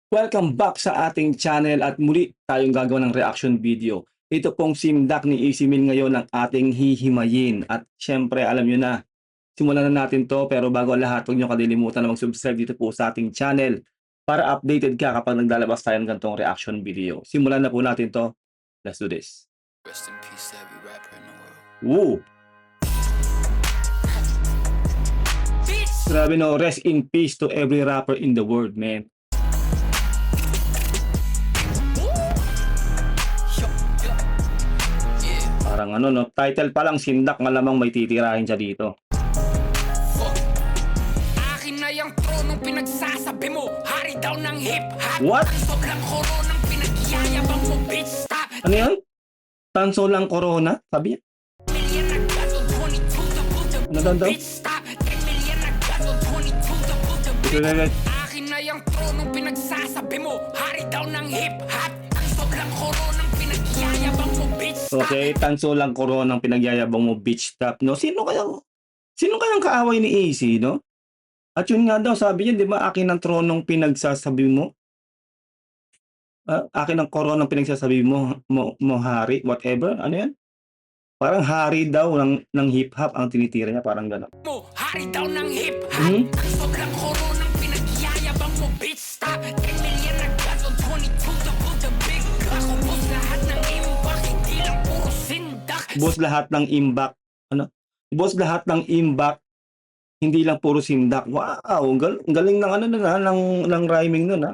Welcome back sa ating channel at muli tayong gagawa ng reaction video. Ito pong sindak ni Easy Meal ngayon ang ating hihimayin. At syempre alam nyo na, simulan na natin to pero bago ang lahat, huwag nyo kalilimutan na mag-subscribe dito po sa ating channel para updated ka kapag naglalabas tayo ng ganitong reaction video. Simulan na po natin to. Let's do this. Rest in peace to every rapper in the world. Woo! Grabe no, rest in peace to every rapper in the world, man. Parang ano no, title pa lang sindak, malamang may titirahin siya dito. Akin na yung tronong pinagsasabi mo, hari daw ng hip-hop. What? Tanso lang koronang pinagyayabang mo, bitch, stop. Ano yan? Tanso lang corona? Sabi niya. Million na gato, 22 double the Ano daw? bitch, stop. 10 million na gato, 22 double the Wait. Akin na yung tronong pinagsasabi mo, hari daw ng hip-hop. Tanso lang koronang pinagyayabang mo, bitch, stop. Okay, tanso lang coronang pinagyayabang mo, bitch, stop. No? Sino kayang kaaway ni Easy, no? At yun nga daw, sabi niya, di ba, akin ang tronong pinagsasabi mo? Akin ang coronang pinagsasabi mo, hari, whatever, ano yan? Parang hari daw ng hip-hop ang tinitira niya, parang gano'n. Mo, hari daw ng hip-hop. Hmm? Tanso lang koronang pinagyayabang mo, bitch, stop. 10 million na gato, 22 double the big. Ako, boss, lahat ng impact, hindi lang puro sindak. Boss lahat ng imbak, ano? Boss lahat ng imbak, hindi lang puro sindak. Wow, galing ng ano na, ng rhyming nun, ha?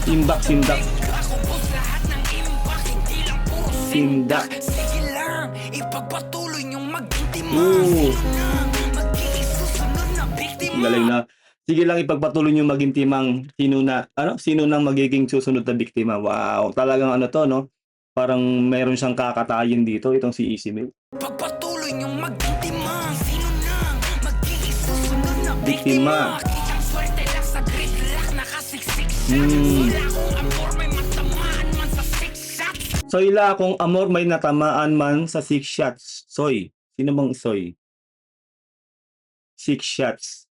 Imbak, sindak. Ako, boss, lahat ng impact, hindi lang puro Sindak. sindak. Sige lang, ipagpatuloy niyong magtintima. Oo. Sino na magiging susunod na biktima? Galing na. Sige lang ipagpatuloy niyo maging timang sino nang magiging susunod na biktima. Wow, talagang ano to, no? Parang meron siyang kakatayin dito, itong si Easy Meal. Pagpatuloy niyong magtintima. Sino na magiging susunod na Biktima. biktima? Kitang swerte lang sa gridlock, nakasiksik siya. Hmm. Wala akong amor, may matamaan man sa 6 shots. Soy la kung amor may natamaan man sa 6 shots. Soy. Sino bang soy? 6 shots.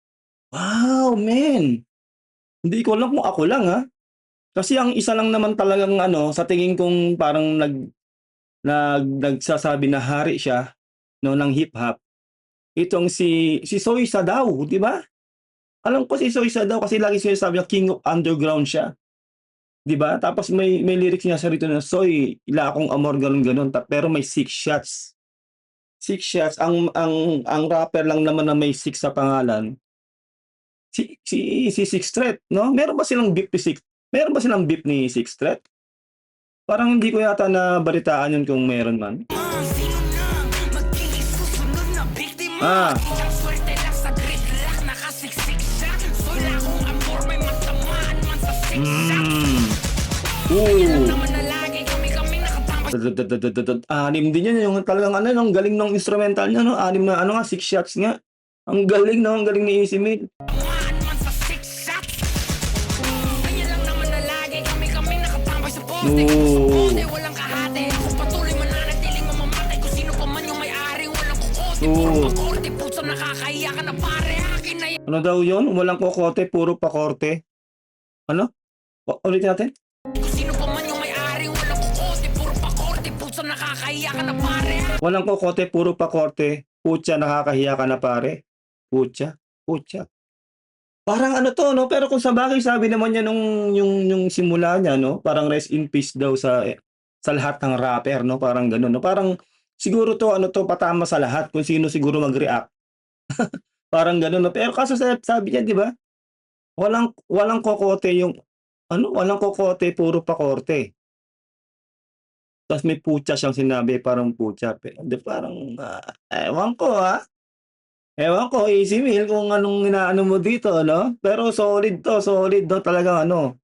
Wow, man. Hindi ko alam kung ako lang, ha? Kasi ang isa lang naman talagang ano, sa tingin kong parang nagsasabi na hari siya, no, ng hip-hop. Itong si Soy Sa daw, di ba? Alam ko si Soy Sa daw kasi lagi sinasabi niya king of underground siya. Di ba? Tapos may lyrics niya sa rito na Soy, ila akong amor ganun pero may 6 shots. 6 shots ang rapper lang naman na may 6 sa pangalan. Si Six Threat, no? Meron ba silang beef ni Six Threat? Parang hindi ko yata na balitaan yun kung meron man. Sino na magiging susunod na biktima? Ah. Kitang swerte lang sa gridlock, nakasiksik siya. Wala akong amor, may matamaan man sa 6 shots. Ooh. Naman na lagi kami nakatambay. Anim din yun, yung talagang ano, ang galing ng instrumental niya, no? Anim na ano nga, 6 shots nga. Ang galing, no? Ang galing ni Easy Meal. Tamaan man sa 6 shots. Kanya lang naman na lagi kami nakatambay sa poste. Sa poste, walang kahate. Kung patuloy mananatiling mamamatay, kung sino pa man yung may-ari, walang kukote. Puro pakorte, puso nakakahiya ka na pare. Akin na yan. Ano daw yun? Walang kokote, puro pakorte. Ano? Ulitin natin? Kung sino pa man yung may-ari, walang kukote. Puro pakorte, puso nakakahiya ka na pare. Walang kokote, puro pakorte. Putya, nakakahiya ka na pare. Putya. Parang ano to, no? Pero kung sa bagay, sabi naman niya yung simula niya, no? Parang rest in peace daw sa lahat ng rapper, no? Parang gano'n, no? Parang siguro to, ano to, patama sa lahat kung sino siguro mag-react. Parang gano'n, no? Pero kaso sabi niya, di ba? Walang kokote walang kokote, puro pakorte. Tapos may putya siyang sinabi, parang putya. Parang, ewan ko, ha? Ewan ko, Easy Meal, kung anong inaano mo dito, no? Pero solid to, talagang ano,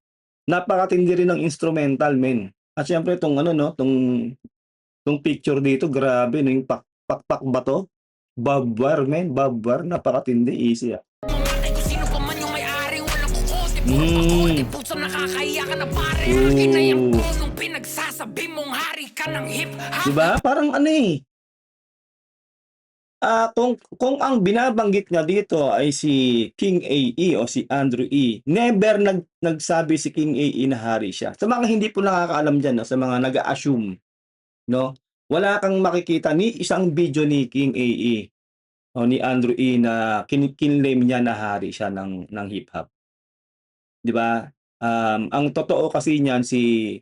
napakatindi rin ng instrumental, men. At syempre itong ano, no, tong picture dito, grabe, no, yung pakpak ba to? Babwar, men, babwar, napakatindi, Easy, ah. Mamatay kung sino pa man yung may-ari, walang kukote. Puro pakorte, puso nakakahiya ka na pare. Akin na yung punong pinagsasabi mong hari ka ng hip-hop. Diba? Parang ano kung ang binabanggit niya dito ay si King AE o si Andrew E, never nagsabi si King AE na hari siya. Sa mga hindi po nakakaalam diyan, 'no, sa mga nag-a-assume, 'no, wala kang makikita ni isang video ni King AE o ni Andrew E na kinlaim niya na hari siya ng hip hop, 'di ba? Ang totoo kasi niyan si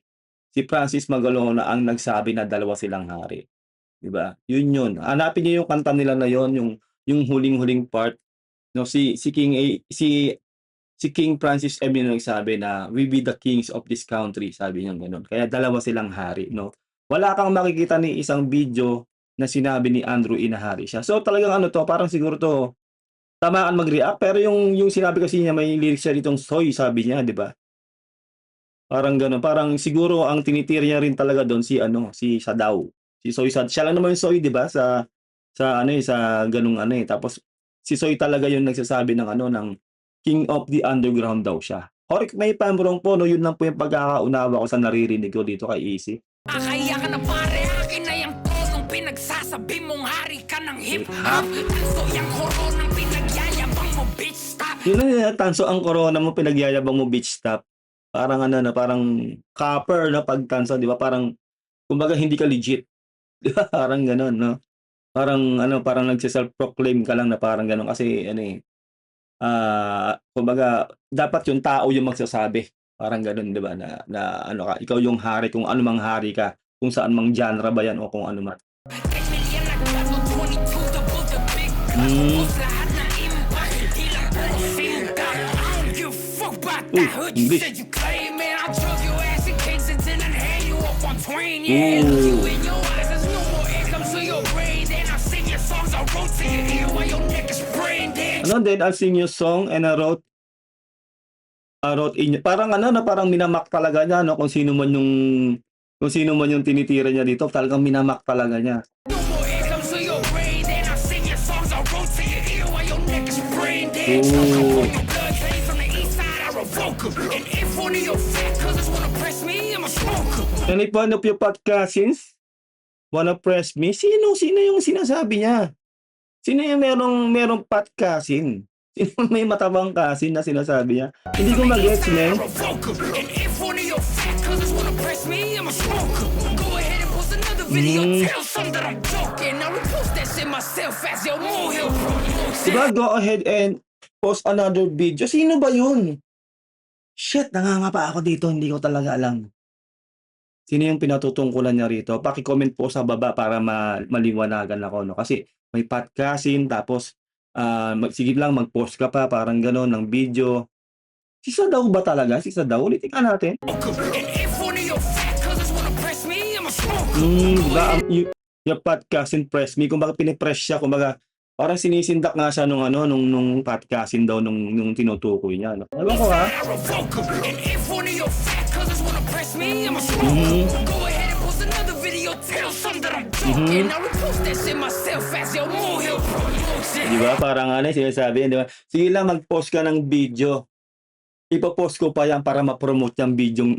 Francis Magalona ang nagsabi na dalawa silang hari, 'di ba? Yun. Hanapin niyo yung kanta nila na yun, yung huling-huling part, 'no, si King Francis M yung nagsabi na, "We be the kings of this country," sabi niya gano'n. Kaya dalawa silang hari, 'no? Wala kang makikita ni isang video na sinabi ni Andrew E na hari siya. So talagang ano 'to, parang siguro 'to tamaan mag-react, pero yung sinabi kasi niya may lyrics siya ditong soy, sabi niya, 'di ba? Parang gano'n, parang siguro ang tinitira niya rin talaga do'n si ano, si Sadao. Si Soy siya lang naman yung Soy, 'di ba, sa ano, sa gano'ng ano, tapos si Soy talaga yung nagsasabi ng ano, ng king of the underground daw siya. Correct me if I'm wrong po, 'no, yun lang po yung pagkakaunawa ko sa naririnig ko dito kay Easy. Nakakahiya ka na pare, akin na yung tonong pinagsasabi mong hari ka ng hip-hop. Tanso yung koronang pinagyayabang mo, bitch, stop. Yun na tanso ang corona mo, pinagyayabang mo, bitch, stop. Parang ano na, parang copper na pagtanso, 'di ba? Parang kumbaga hindi ka legit. 'Di ba, parang gano'n, 'no? Parang ano, parang nagse-self-proclaim ka lang na parang gano'n kasi ano, kumbaga dapat yung tao yung magsasabi, parang gano'n, 'di ba, na ano ka, ikaw yung hari kung ano mang hari ka, kung saan mang genre ba 'yan o kung ano man. 10 million nagbago, 22 double the big gun. Ubus lahat ng impact, hindi lang puro singka. I don't give a fuck about that hood you English. said you claim it. I'll drug your ass in cases and then hang you up on twain. Yeah, look you in your eyes, there's no more income to your brain. Then I'll sing your songs, I'll roll to your ear while your neck is brain dead. Ano din, I'll sing you song and I wrote in parang ano na parang minamak talaga niya, 'no, kung sino man yung tinitira niya dito, talagang minamak talaga niya. No more income to your brain. Then I'll sing your songs, I'll roll to your ear while your neck is brain dead. Ooh. Your blood came from the east side, I revoke 'em. And if one of your fat cousins wanna press me, I'm a smoker. And if one of your podcastings wanna press me, sino yung sinasabi niya? Sino yung merong podcasting? Sino may matabang kasin na sinasabi niya? Hindi ko magets, man. And if one of your fat cousins wanna press me, I'm a smoker. Go ahead and post another video, tell some that I'm joking. I'll repost that shit myself as your molehill promotion. Diba, go ahead and post another video. Sino ba yun? Shit, nangangapa ako dito, hindi ko talaga alam. Sino yung pinatutungkulan niya rito? Paki-comment po sa baba para maliwanagan ako, 'no? Kasi may podcasting, tapos sige lang mag-post ka pa parang gano'n ng video. Si Sadao ba talaga? Si Sadao? Ulitin nga natin. And if one of your fat cousins wanna press me, I'm a smoker. Diba, yung podcasting press me, kumbaga pinipress siya, kumbaga parang sinisindak nga siya nung podcasting daw nung tinutukoy niya, 'no? Ewan ko, ha? And if one of your fat cousins wanna press me, I'm a smoker. Go ahead and post another video, tell some that I'm joking. I'll repost that shit myself as your molehill promotion. Diba, parang ano yung sinasabi, di ba? Sige lang, mag-post ka ng video. Ipo-post ko pa yan para ma-promote yung video.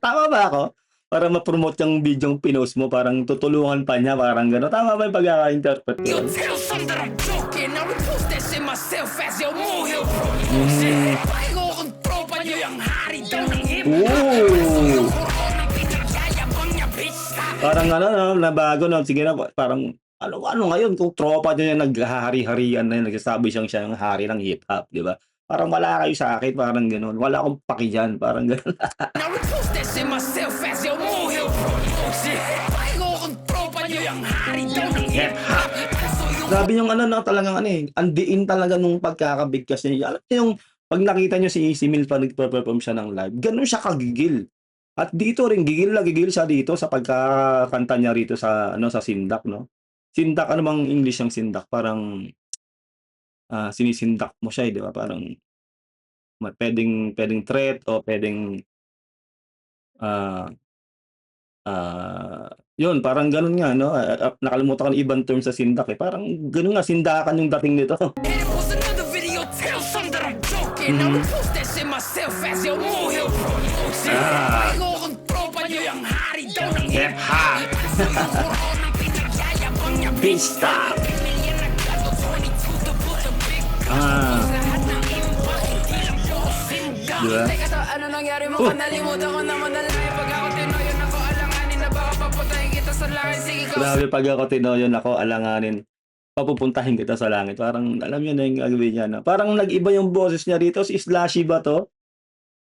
Tama ba ako? Para ma-promote yung video pinost mo, parang tutulungan pa niya, parang gano'n. Tama ba yung pagkaka-interpret ko? Yo, tell some that I'm joking. I'll repost that shit myself as your molehill promotion. Pahingo kong tropa niyo yung hari daw ng hip-hop. Ooh. Yung koronang pinagyayabang niya, bitch, stop. Parang ano, no, nabago, no? Sige na, parang ano ngayon, kung tropa niya yung naghahari-harian na yun, nagsasabi siya yung hari ng hip-hop, di ba? Parang wala kayo sa akin, parang gano'n. Wala akong paki dyan, parang gano'n. Now repost that shit myself as your molehill promotion. Pahingo kong tropa niyo yung hari daw ng hip-hop. Grabe yung ano, no, talagang ano eh, andiin talaga nung pagkakabigkas niya. Alam niyo yung, pag nakita niyo si Easy Mill pa nag-perform siya ng live, gano'n siya kagigil. At dito rin, gigil siya dito sa pagkakanta niya rito sa Sindak, no? Sindak, ano bang English yung Sindak? Parang sinisindak mo siya, di ba? Parang pwedeng threat o pwedeng yun, parang ganun nga, no? Nakalimutan ko ng ibang term sa sindak eh. Parang ganun nga, sindakan yung dating nito. And it was another video, tell some that I'm joking. Now repost that shit myself as your molehill promotion. Pahingo kong tropa niyo yung hari daw ng hip-hop. Yung koronang pinagyayabang niya, bitch, stop. Ah, Lahat ng impact, hindi lang puro sinda. di ba? Teka to, ano nangyari mo? Oh, Kanalimutan ko naman na lang. Pag ako tinoyo na ko, alanganin na baka paputayin kita sa langit. Sige, grabe pag ako tinoyon ako, alanganin, papupuntahin kita sa langit. Parang alam niyo na yung gagawin niya, no? Parang nag-iba yung boses niya rito. Si Slashy ba to?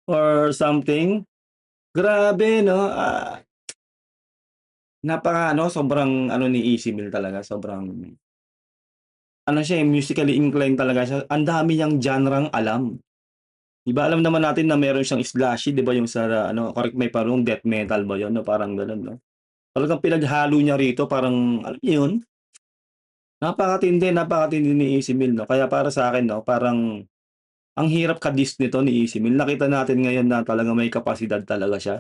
Or something? Grabe, no? Sobrang ano ni Easy Mill talaga. Sobrang, ano siya, musically inclined talaga siya. Ang dami niyang genre alam. Di ba alam naman natin na meron siyang Slashy, di ba yung sa, correct may parang death metal ba yun, no? Parang ganun, no? Talagang pinaghalo niya rito, parang, alam niyo yun? Napakatindi ni Easy Mill, no? Kaya para sa akin, no, parang ang hirap ka-diss nito ni Easy Mill. Nakita natin ngayon na talagang may kapasidad talaga siya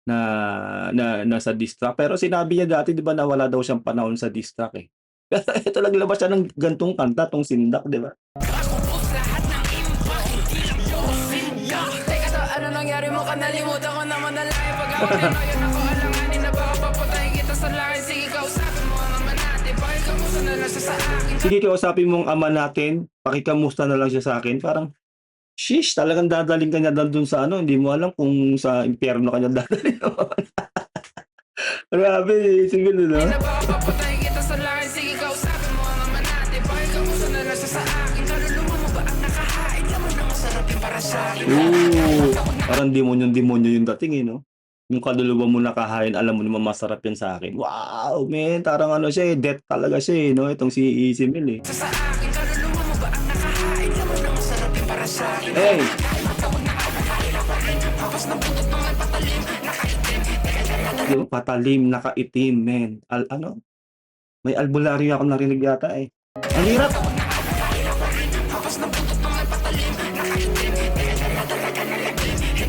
na sa diss track. Pero sinabi niya dati, 'di ba, na wala daw siyang panahon sa diss track, eh. Pero ito naglabas siya ng gantong kanta, 'tong Sindak, 'di ba? Ubus lahat ng impact, hindi lang puro sinda. Teka to, ano nangyari mo? Kanalimutan ko naman na lang. Pag ako tinoyo na ko, alanganin na baka paputayin kita sa langit. Sige, kausapin mo ang ama natin. Pakikamusta na lang siya sa akin. Sige, kausapin mo ang ama natin, pakikamusta na lang siya sa akin. Parang, sheesh, talagang dadaling ka niya dun sa ano, hindi mo alam kung sa impyerno ka niya dadalhin. Grabe, Easy Mill, no? Na baka paputayin kita sa langit. Sige, kausapin mo ang ama natin. Pakikamusta na lang siya sa akin. Kaluluwa mo ba ang nakahain? Laman na masarap yung para sa akin. Parang demonyo yung dating, eh, no? Yung kaluluwa mo nakahain, alam mo naman masarap yan sa akin. Wow, man, parang ano siya, eh, death talaga siya, eh, no? Itong si Easy Mill, eh. Sa akin, kaluluwa mo ba ang nakahain? Laman na masarap yung para sa akin. Hey! Tapos ng putot ng may patalim. Di ba? Patalim, nakaitim, men. Ano? May albularyo ako narinig yata, eh. Ang hirap! Tapos ng putot ng may patalim.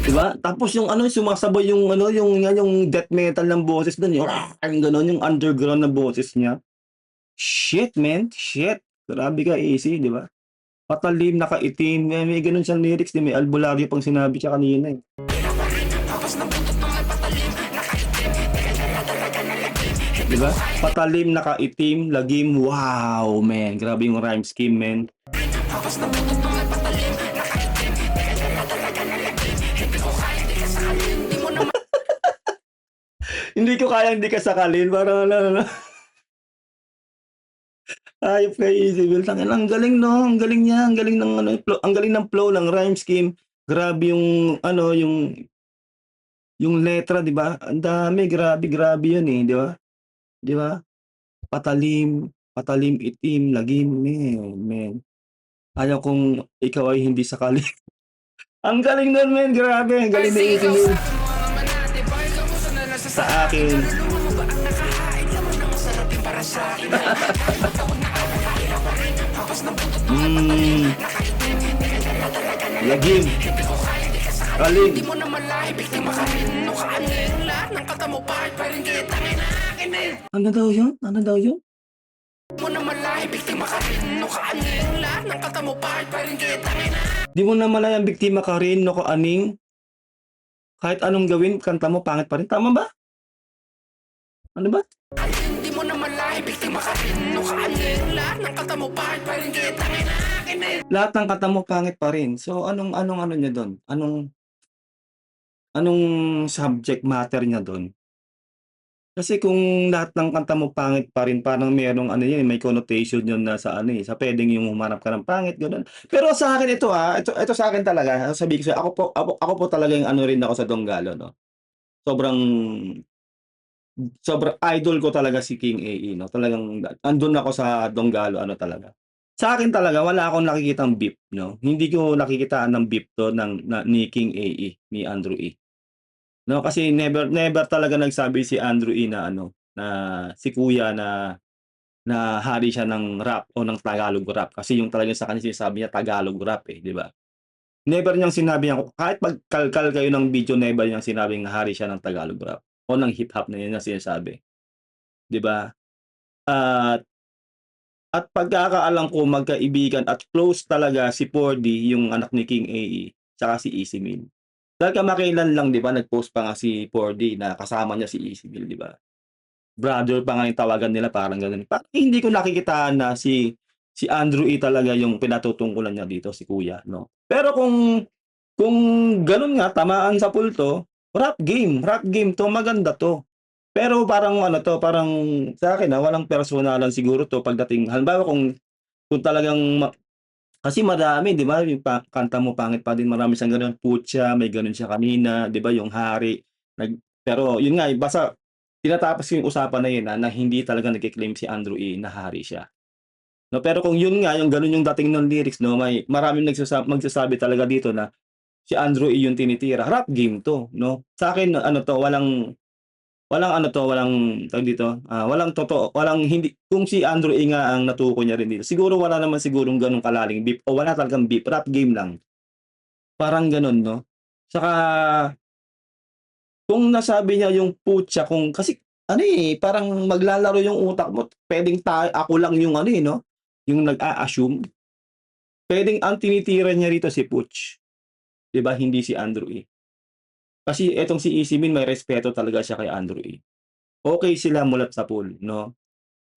Diba? Tapos yung ano, sumasabay yung ano, yung death metal ng boses doon, yung gano'n, yung underground na boses niya. Shit, man. Shit. Grabe ka, Easy, di ba? Patalim, nakaitim. May ganun siyang lyrics, di may albularyo pang sinabi siya kanina, eh. Di ba? Patalim, nakaitim, lagim. Wow, man. Grabe yung rhyme scheme, man. Hindi ko kayang di ka sakalin. Parang ano. Hayop ka, Easy Mill. Tangina, ang galing, no? Ang galing niya. Ang galing ng ano, flow, ang galing ng flow, ng rhyme scheme. Grabe yung ano, yung letra, di ba? Ang dami, grabe yun, eh, di ba? Di ba? Patalim, itim, lagim, men. Ayaw kong ikaw ay hindi sakali. Ang galing nun, men. Grabe, ang galing ni Easy Mill. Sa akin. Lagim. Kalim. Di mo na malahi, biktima ka rin. No kaangin, lahat ng kata mo pa rin kita akin eh. Ano daw yun? Ano daw yun? Di mo na malahi, biktima ka rin. No kaangin, lahat ng kata mo pa rin kita akin. Di mo na malayang biktima ka rin, no kaaning. Kahit anong gawin, kanta mo, pangit pa rin. Tama ba? Ano ba? Di mo na malahi, biktima ka rin. No kaangin, lahat ng kata mo pa rin kita akin eh. Lahat ng kanta mo, pangit pa rin. So, anong ano niya doon? Anong subject matter niya doon? Kasi kung lahat ng kanta mo pangit pa rin, parang merong ano yun, may connotation yun na sa ano, sa pwedeng yung humanap ka ng pangit, gano'n. Pero sa akin ito, ito sa akin talaga, sasabihin ko sa'yo, ako po talaga yung ano rin ako sa Donggalo, no? Sobrang idol ko talaga si King AE, no? Talagang andun ako sa Donggalo, ano talaga. Sa akin talaga, wala akong nakikitang beef, no? Hindi ko nakikitaan ng beef to ni King AE, ni Andrew E. No, kasi never talaga nagsabi si Andrew E na ano, na si Kuya na hari siya ng rap o ng Tagalog rap. Kasi yung talagang sa kanya sinasabi niya Tagalog rap, eh, di ba? Never niyang sinabi yan, kahit magkalkal kayo ng video, never niyang sinabing hari siya ng Tagalog rap o ng hip hop na yun na sinasabi. Di ba? At pagkakaalam ko, magkaibigan at close talaga si 4D, yung anak ni King AE, tsaka si Easy Mill. Dahil kamakailan lang, di ba, nag-post pa nga si 4D na kasama niya si Easy Mill, di ba? Brother pa nga yung tawagan nila, parang gano'n. Parang hindi ko nakikitaan na si si Andrew E talaga yung pinatutungkulan niya dito, si kuya, 'no. Pero kung gano'n nga, tamaan sa pulto, rap game 'to, maganda 'to. Pero parang ano 'to, parang sa'kin, walang personalan siguro 'to pagdating halimbawa kung talagang kasi madami 'di ba, yung Kanta Mo Pangit Pa Din, marami siyang gano'n, Putya, may gano'n siya kanina, 'di ba, yung Hari, pero yun nga, basta tinatapos ko yung usapan na yun, na hindi talaga nagke-claim si Andrew E na hari siya, 'no. Pero kung yun nga, yung gano'n yung dating ng lyrics, 'no, may maraming magsasabi talaga dito na si Andrew E yung tinitira, rap game 'to, 'no. Sa'kin ano 'to, walang ano 'to, walang tawag dito, walang totoo, walang hindi, kung si Andrew E nga ang natukoy niya rin dito, siguro wala naman sigurong gano'ng kalaling beef o wala talagang beef, rap game lang, parang gano'n, 'no. Saka kung nasabi niya yung putya, kung kasi ano, parang maglalaro yung utak mo, puwedeng ako lang yung ano, 'no, yung nag-a-assume. Puwedeng ang tinitira niya rito si Putch, 'di ba, hindi si Andrew E. Kasi etong si Easy Min, may respeto talaga siya kay Andrew E. Okey sila mulat sa pool, 'no.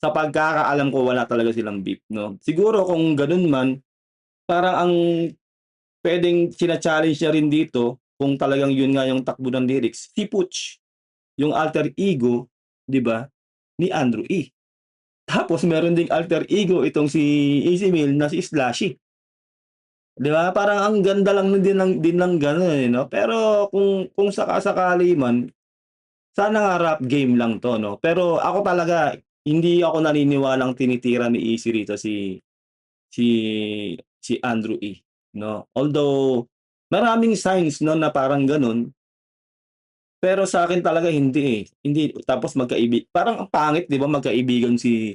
Sa pagkakaalam ko wala talaga silang beef, 'no. Siguro kung gano'n man, parang ang puwedeng china-challenge niya rin dito, kung talagang yun nga yung takbo ng lyrics, si Putch, yung alter ego, 'di ba, ni Andrew E. Tapos meron ding alter ego itong si Easy Meal na si Slashy, 'di ba? Parang ang ganda lang din ng gano'n, 'no? Pero kung saka-sakali man, sana nga rap game lang 'to, 'no? Pero ako talaga, hindi ako naniniwalang tinitira ni Easy rito si si Andrew E, 'no? Although maraming signs, 'no, na parang gano'n, pero sa'kin talaga hindi, hindi. Tapos parang ang pangit, 'di ba, magkaibigan si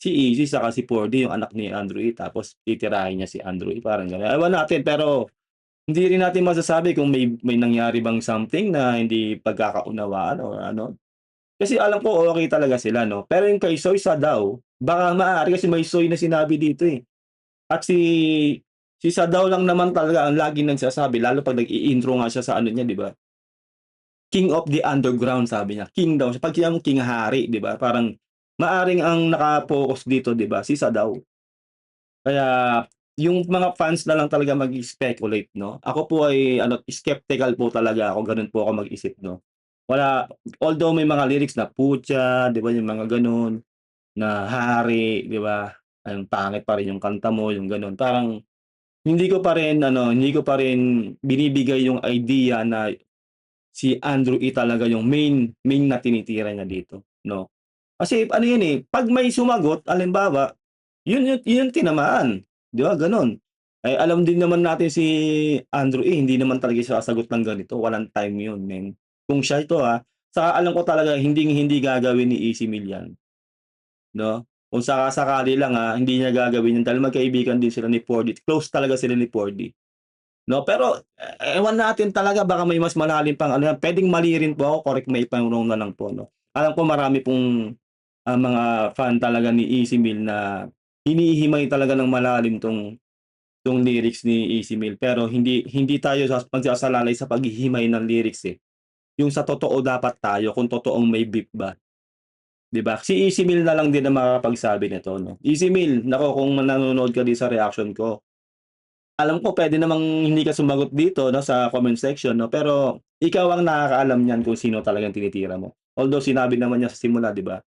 Easy saka si Pordy, yung anak ni Andrew E, tapos titirahin niya si Andrew E, parang gano'n. Ewan natin, pero hindi rin natin masasabi kung may nangyari bang something na hindi pagkakaunawaan or ano. Kasi alam ko okey talaga sila, 'no. Pero yung kay Soy Sadaw, baka maaari kasi may soy na sinabi dito, eh. At si Sadaw lang naman talaga ang laging nagsasabi, lalo 'pag nag-i-intro nga siya sa ano niya, 'di ba? King of the underground, sabi niya. King daw siya. 'Pag sinabing king, hari, 'di ba? Parang maaring ang naka-focus dito, 'di ba, si Sadaw. Kaya yung mga fans na lang talaga mag-speculate, 'no. Ako po ay ano, skeptical po talaga ako, gano'n po ako mag-isip, 'no. Wala, although may mga lyrics na putya, 'di ba, yung mga gano'n, na hari, 'di ba, ang pangit pa rin yung kanta mo, yung gano'n. Parang hindi ko pa rin binibigay yung idea na si Andrew E talaga yung main na tinitira niya dito, 'no. Kasi ano yun, 'pag may sumagot halimbawa, yun yung tinamaan, 'di ba, gano'n. Eh, alam din naman natin si Andrew E, hindi naman talaga siya sasagot ng ganito, walang time yun, men. Kung siya ito, saka alam ko talaga hinding-hindi gagawin ni Easy Meal yan, 'no. Kung saka-sakali lang, hindi niya gagawin yun dahil magkaibigan din sila ni Pordy, close talaga sila ni Pordy. 'No, pero ewan natin talaga, baka may mas malalim pang ano yan, puwedeng mali rin po ako, correct me if I'm wrong na lang po, 'no. Alam ko marami pong, mga fan talaga ni Easy Meal na hinihimay talaga ng malalim 'tong lyrics ni Easy Meal, pero hindi hindi tayo magsasalalay sa paghihimay ng lyrics, eh. Yung sa totoo dapat tayo, kung totoong may beef ba, 'di ba? Si Easy Meal na lang din ang makakapagsabi nito, 'no. Easy Meal, naku, kung nanonood ka din sa reaction ko, alam ko puwede namang hindi ka sumagot dito, 'no, sa comment section, 'no, pero ikaw ang nakakaalam niyan kung sino talagang tinitira mo. Although sinabi naman niya sa simula, 'di ba,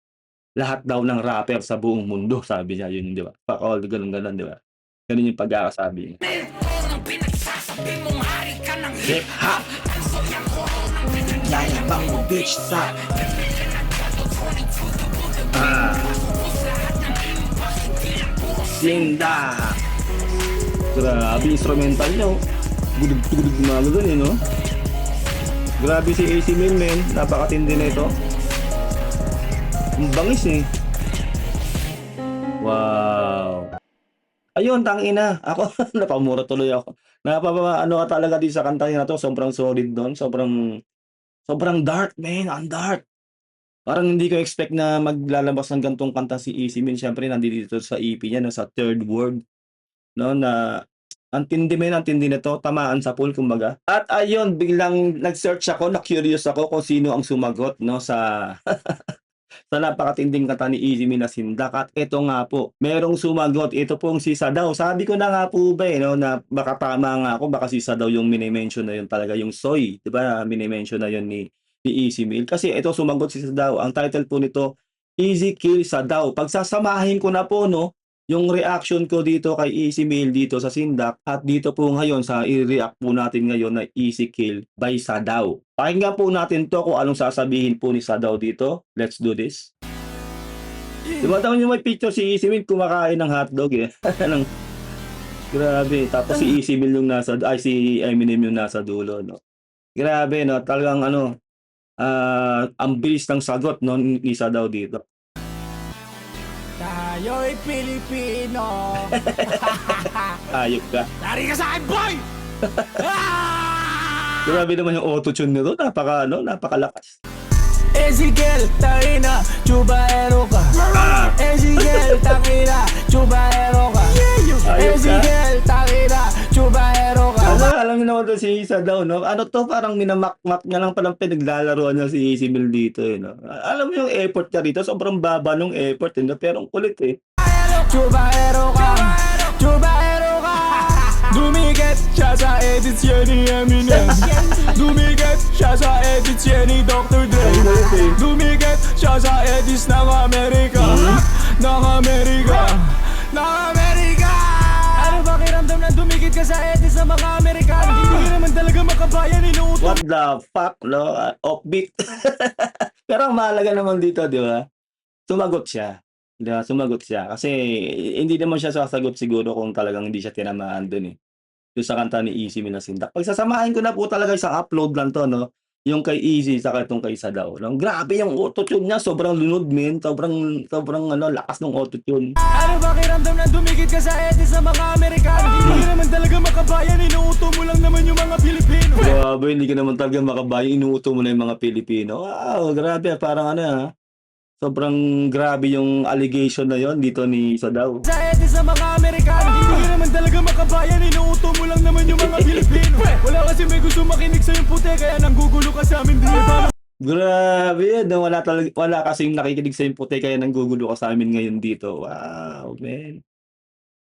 lahat daw ng rapper sa buong mundo, sabi niya yun, 'di ba, fuck all, gano'n, 'di ba? Gano'n yung pagkakasabi niya. Nang pinagsasabi mong hari ka ng Hip-hop, ang soyang koronang yayabang mo bitch sa Linda. Grabe instrumental niya, Gudug-tugudug mga gano'n, 'no? Grabe si AC Meal, men, napakatindi nito. Ang bangis, eh. Wow! Ayun, tangina, ako napamura tuloy ako. Ano ka talaga din sa kanta na 'to, sobrang solid nun, sobrang sobrang dark, men, ang dark. Parang hindi ko expect na maglalabas ng gan'tong kanta si AC Meal, siyempre nandito sa EP niya, 'no, sa Third World, 'no, na ang tindi, men, ang tindi nito, tamaan sa pool kumbaga. At ayun, biglang nag-search ako, na-curious ako kung sino ang sumagot, 'no, sa sa napakatinding kanta ni Easy Meal na Sindak. At ito nga po, merong sumagot, ito pong si Sadaw. Sabi ko na nga po ba no, na baka tama nga ako, baka si Sadaw yung mini-mention na yun talaga, yung Soy, di ba? Mini-mention na yun ni Easy Meal. Kasi ito sumagot si Sadaw. Ang title po nito, Easy Kill Sadaw. Pagsasamahin ko na po, no, yung reaction ko dito kay Easy Meal dito sa Sindak at dito po ngayon sa i-react po natin ngayon na Easy Kill by Sadaw. Pakinggan po natin to kung anong sasabihin po ni Sadaw dito. Let's do this. Diba tama yung may picture si Easy Meal kumakain ng hotdog eh. Grabe. Tapos si Easy Meal yung nasa, ay si Eminem yung nasa dulo, no. Grabe, no. Talagang ano, ang bilis ng sagot no, ni Sadaw dito. Tayo'y Pilipino. Ayop ka. Dari ka sa akin, boy! Grabe naman yung auto-tune nito. Napakalakas. Ezekiel, tangina, chubahero ka. Ezekiel, tangina, chubahero ka. Ayop ka. Ezekiel, tangina, chubahero ka. Alam niyo naman to si Sadaw, no? Ano to, parang minamak-mak niya lang palang pinaglalaroan niya si Easy Meal dito, eh, no? Alam mo yung effort niya rito, sobrang baba nung effort, eh, no? Pero ang kulit, eh. Chubahero ka. Chubahero ka. Dumigat siya sa edits yan ni Eminem. Dumigat siya sa edits yan ni Dr. Dre. Dumigat siya sa edits ng Amerika. Ng Amerika. Ng Amerika. Ano ba kiramdam na dumikit ka sa edits ng mga Amerikano? Hindi ka naman talaga makabayan, inuuto. What the fuck, no? Offbeat. Pero ang mahalaga naman dito, di ba? Sumagot siya. Di ba? Sumagot siya. Kasi hindi naman siya sasagot siguro kung talagang hindi siya tinamaan dun, eh. Yung sa kanta ni Easy Meal na Sindak. Pagsasamahin ko na po talaga isang upload lang to, no? Yung kay Easy saka itong kay Sadaw. No? Grabe yung autotune niya, sobrang lunod, men. Sobrang ano, lakas ng autotune. Ano ba kiramdam na dumikit ka sa edits ng mga Amerikano? Hindi ka naman talaga makabayan, inuuto mo lang naman yung mga Pilipino. Grabe, hindi ka naman talaga makabayan, inuuto mo na yung mga Pilipino. Wow, grabe, parang ano, ha? Sobrang grabe yung allegation na yon dito ni Sadaw. Sa edits ng mga Amerikano, hindi ka naman talaga makabayan, inuuto mo lang naman yung mga Pilipino. Wala kasi may gusto makinig sa yung puti, kaya nanggugulo ka sa amin. Di ba? Grabe, no? Wala kasing nakikinig sa yung puti kaya nanggugulo ka sa amin ngayon dito. Wow, man.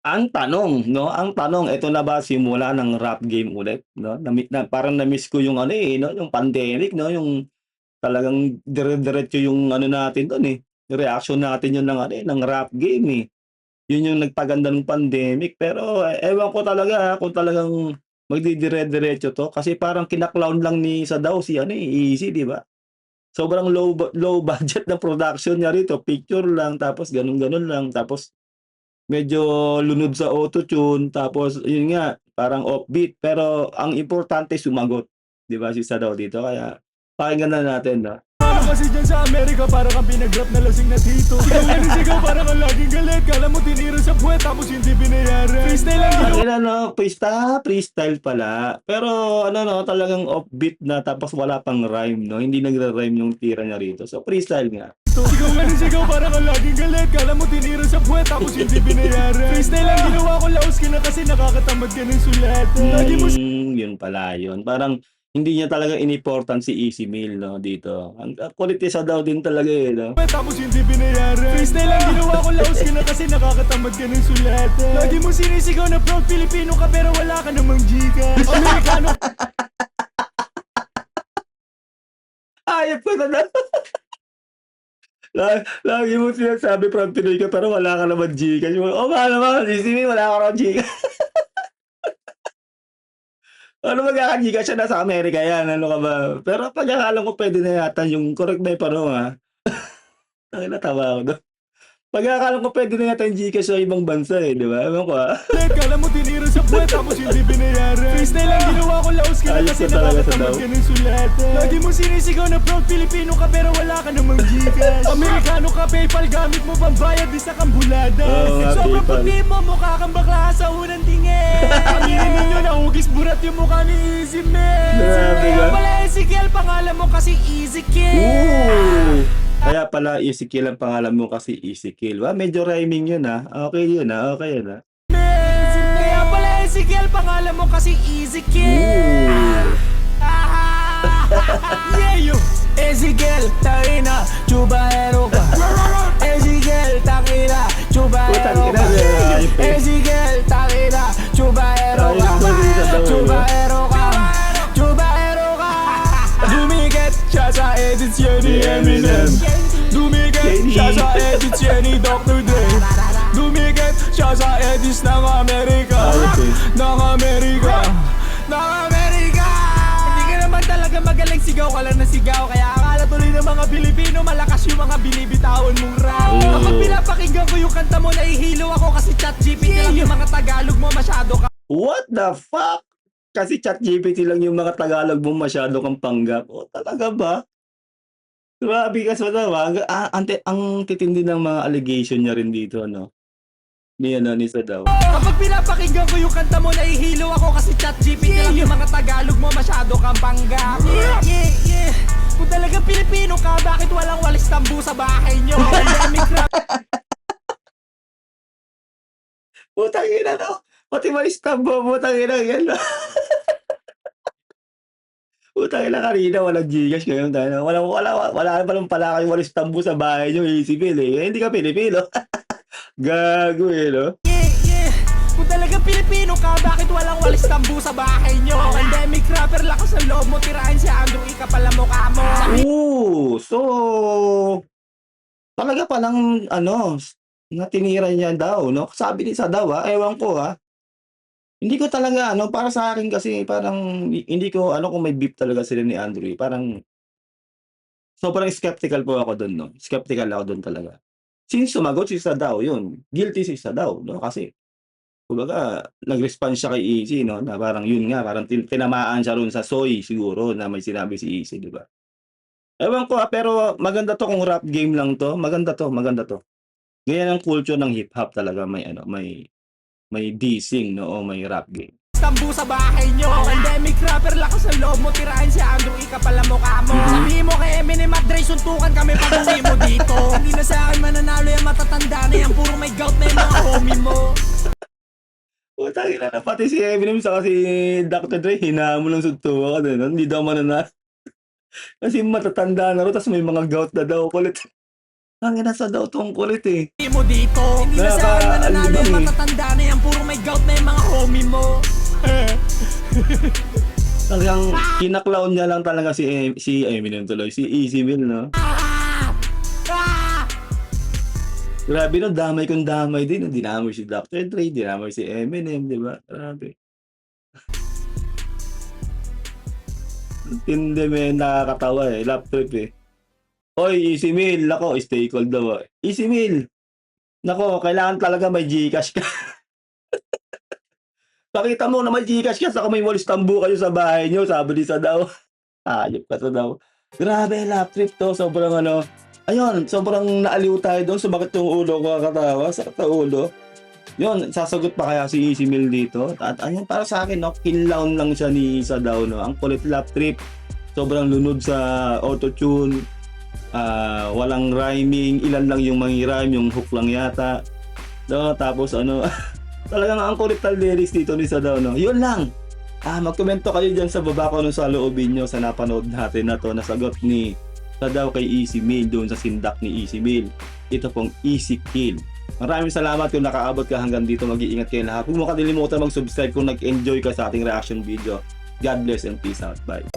Ang tanong, no? Ang tanong, ito na ba simula ng rap game ulit, no? Parang na-miss ko yung ano eh, no? Yung pandemic, no? Yung talagang dire-diretso yung ano natin doon eh. Yung reaction natin yun ng ano eh, ng rap game eh. Yun yung nagpaganda ng pandemic. Pero ewan ko talaga kung talagang magdidire-diretso to. Kasi parang kinaklown lang ni Sadaw si ano eh, Easy, di ba? Sobrang low budget na production niya rito. Picture lang, tapos ganun-ganun lang. Tapos medyo lunod sa autotune. Tapos yun nga, parang offbeat. Pero ang importante sumagot. Di ba si Sadaw dito? Kaya pakinggan na natin, no? Kasi dyan sa Amerika, parang kang pinag-rap na lasing na tito. Ikaw nga rin sigaw, parang kang laging galit. Kala mo tinira sa puwet, tapos hindi binayaran. Freestyle lang ginawa. Ano, no? Freestyle pala. Pero ano, no? Talagang offbeat na, tapos wala pang rhyme, no? Hindi nagre-rhyme yung tira niya rito. So, freestyle nga. Ikaw nga rin sigaw, parang kang laging galit. Kala mo tinira sa puwet, tapos hindi binayaran. Freestyle lang ginawa ko, laos ka na kasi nakakatamad ka ng sulat. Lagi mo Yun pala yun. Parang hindi niya talaga in-important si Easy Meal, no, dito. Ang quality sa daw din talaga eh, no? tapos hindi binayaran. Freestyle lang ginawa ko, laos ka na kasi nakakatamad ka ng sulat. Lagi mo sinisigaw na proud Pilipino ka pero wala ka namang Gcash. Amerikano. Ayop ko na. Lagi mo sinasabi from Pinoy ka pero wala ka naman Gcash. Mahal naman, Easy Meal, wala ka naman Gcash. Ano magkaka-Gcash siya, nasa Amerika yan, ano ka ba? Pero pagkakalam ko pwede na yata yung correct na yung parang ha. Ang natawa ako doon. Pagkakalam ko pwede na yata yung Gcash sa ibang bansa eh, di ba? Ewan ko ha. Kala mo tinira sa puwet tapos hindi binayaran. Freestyle lang ginawa ko, laos ka na Ayos kasi ka talaga sa nakakatamad daw. ka ng sulat. Lagi mo sinisigaw na proud Pilipino ka pero wala ka namang Gcash. Amerikano ka, PayPal gamit mo pambayad, isa kang bulada. Oo nga, Sobrang PayPal. puti mo, mukha kang bakla sa unang tingin. Aminin ninyo na hugis burat yung mukha ni Easy Meal. Grabe Kaya ka. pala Ezekiel, pangalan mo kasi Easy Kill. Ooh! Kaya pala Easy Kill ang pangalan mo kasi Easy Kill. Medyo rhyming yun ha. Okay yun ha. Okay yun ha. Kaya pala Ezekiel, pangalan mo kasi Easy Kill. Ooh! Yeah, yo. Ezekiel, tangina, chubahero ka. Ezekiel, tangina, chubahero Putang ka. ina, ayop eh. Ezekiel, tangina, chubahero ka. Ayos to rin sa daw, Chubahero ka. Chubahero ka. Dumikit siya sa edisyon ni Eminem. Dumikit siya sa edisyon ni Dr. Dre. Dumikit siya sa edis ng Amerika. Ayos eh. Ng Amerika. Ng Amerika. Hindi ka naman talaga magaling, sigaw ka lang na sigaw. Kaya akala tuloy ng mga Pilipino malakas yung mga binibitawan mong rap. Kapag pinapakinggan ko yung kanta mo, nahihilo ako kasi ChatGPT lang yung mga Tagalog mo, masyado ka. What the fuck? Kasi ChatGPT lang yung mga Tagalog mo, masyado kang panggap. O talaga ba? Grabe ka sa daw. Ang titindi ng mga allegation niya rin dito, no? Ni Sadaw. Kapag pinapakinggan ko yung kanta mo, nahihilo ako kasi ChatGPT lang yung mga Tagalog mo, masyado kang panggap. Yeah. Kung talagang Pilipino ka, bakit walang walis tambu sa bahay nyo? Pandemic rap. Putang ina, no? Pati maistambo, putang ina, yan. Putang ina, kanina walang Gcash ngayon. Wala pa lang pala kayong walis tambo sa bahay nyo, easy bill eh. Hindi ka Pilipino. Gago eh, no? Yeah. Kung talagang Pilipino ka, bakit walang walis tambu sa bahay nyo? Pandemic rapper, lakas ang loob mo, tirahin si Andrew, ika pala mukha mo. So, talaga palang, na tinira niya daw, no? Sabi ni Sadaw, ewan ko, Hindi ko talaga, para sa akin kasi, parang, hindi ko, kung may beef talaga sila ni Andrew, parang, sobrang skeptical po ako doon, no? Skeptical ako doon talaga. Since sumagot si Sadaw, yun, guilty si Sadaw, no? Kasi, kumbaga, nag-response siya kay Easy, no? Na parang yun nga, parang tinamaan siya ron sa soy siguro na may sinabi si Easy, di ba? Ewan ko pero maganda to kung rap game lang to. Maganda to. Ganyan ang culture ng hip-hop talaga, may dissing, no? O may rap game. Tambu sa bahay nyo. Pandemic rapper, lakas ang loob mo, tirahin si Andrew, ika pala mukha mo. Sabihin mo kay Eminem at Dre, suntukan kami pag uwi mo dito. Hindi na sa akin mananalo yung matatanda na yan, puro may gout na yung mga homie mo. Putang ina na, pati si Eminem sa si Dr. Dre, hinamon ng suntukan, no? Hindi daw mananalo. Kasi matatanda na ro, tapos may mga gout na daw kulit. Ang ina sa daw tong kulit eh. Uwi mo dito. Hindi na sa akin mananalo yung matatanda na yan, puro may gout na yung mga homie mo. Talagang kinaklawn niya lang talaga si Eminem tuloy, si Easy Will, no? Grabe no, damay kung damay din. Dinamay si Dr. Dre, dinamay si Eminem, di ba? Grabe. Tindi men, nakakatawa eh. Lap trip eh. Oy, Easy Mill, nako, stay cold daw. Easy Mill, nako, kailangan talaga may Gcash ka. Pakita mo na may Gcash ka, saka may walis tambu kayo sa bahay nyo, sabi ni Sadaw. Ayop ka Sadaw. Grabe, lap trip to, sobrang ayun, sobrang naaliw tayo doon, sumakit yung ulo ko, kakatawa, sakit na ulo. Yun, sasagot pa kaya si Easy Mill dito? At ayun, para sa akin, no, kinlawn lang siya ni Sadaw, no? Ang kulit lap trip, sobrang lunod sa auto-tune, walang rhyming, ilan lang yung mangi-rhyme, yung hook lang yata. No, tapos talagang ang kulit ng lyrics dito ni Sadaw, no? Yun lang! Magkomento kayo dyan sa baba ko sa loobin nyo sa napanood natin na to, nasagot ni Sadaw kay Easy Mill doon sa sindak ni Easy Mill. Ito pong Easy Kill. Maraming salamat kung nakaabot ka hanggang dito. Mag-iingat kayo lahat. Huwag mo kalimutan mag-subscribe kung nag-enjoy ka sa ating reaction video. God bless and peace out. Bye.